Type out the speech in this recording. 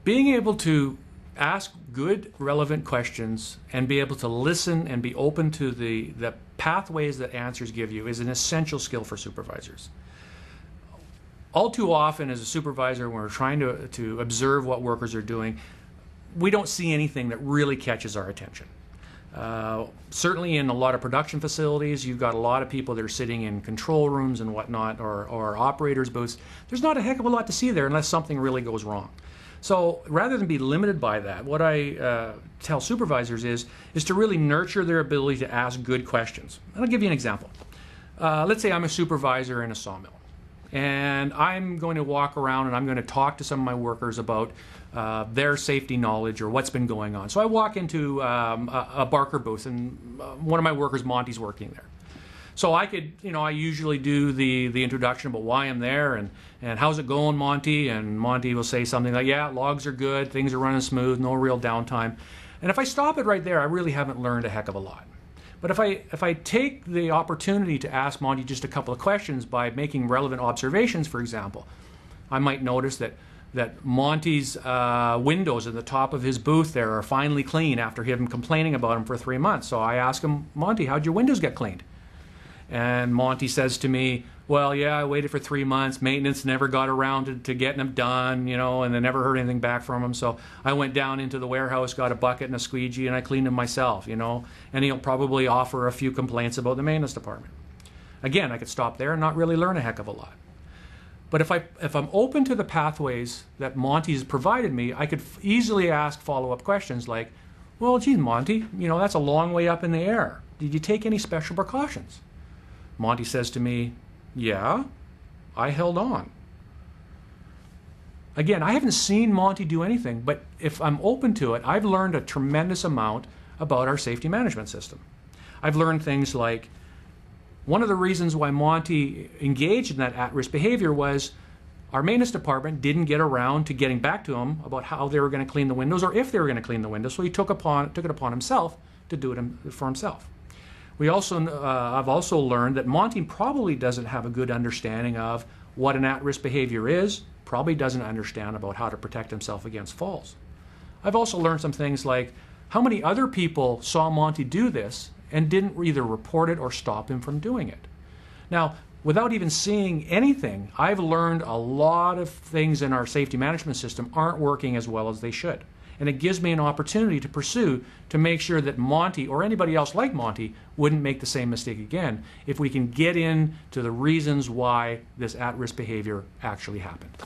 Being able to ask good, relevant questions and be able to listen and be open to the pathways that answers give you is an essential skill for supervisors. All too often as a supervisor, when we're trying to observe what workers are doing, we don't see anything that really catches our attention. Certainly in a lot of production facilities, you've got a lot of people that are sitting in control rooms and whatnot, or operators' booths. There's not a heck of a lot to see there unless something really goes wrong. So rather than be limited by that, what I tell supervisors is to really nurture their ability to ask good questions. And I'll give you an example. Let's say I'm a supervisor in a sawmill, and I'm going to walk around and I'm going to talk to some of my workers about their safety knowledge or what's been going on. So I walk into a Barker booth, and one of my workers, Monty's, working there. So I could, I usually do the introduction about why I'm there and how's it going, Monty? And Monty will say something like, yeah, logs are good, things are running smooth, no real downtime. And if I stop it right there, I really haven't learned a heck of a lot. But if I take the opportunity to ask Monty just a couple of questions by making relevant observations, for example, I might notice that Monty's windows at the top of his booth there are finally clean after him complaining about them for 3 months. So I ask him, Monty, how'd your windows get cleaned? And Monty says to me, well, yeah, I waited for 3 months. Maintenance never got around to getting them done, and I never heard anything back from them. So I went down into the warehouse, got a bucket and a squeegee, and I cleaned them myself, And he'll probably offer a few complaints about the maintenance department. Again, I could stop there and not really learn a heck of a lot. But if I'm open to the pathways that Monty's provided me, I could easily ask follow-up questions like, well, geez, Monty, that's a long way up in the air. Did you take any special precautions? Monty says to me, yeah, I held on. Again, I haven't seen Monty do anything, but if I'm open to it, I've learned a tremendous amount about our safety management system. I've learned things like, one of the reasons why Monty engaged in that at-risk behavior was our maintenance department didn't get around to getting back to him about how they were going to clean the windows or if they were going to clean the windows, so he took it upon himself to do it for himself. I've also learned that Monty probably doesn't have a good understanding of what an at-risk behavior is, probably doesn't understand about how to protect himself against falls. I've also learned some things like how many other people saw Monty do this and didn't either report it or stop him from doing it. Now, without even seeing anything, I've learned a lot of things in our safety management system aren't working as well as they should. And it gives me an opportunity to pursue to make sure that Monty or anybody else like Monty wouldn't make the same mistake again if we can get into the reasons why this at-risk behavior actually happened.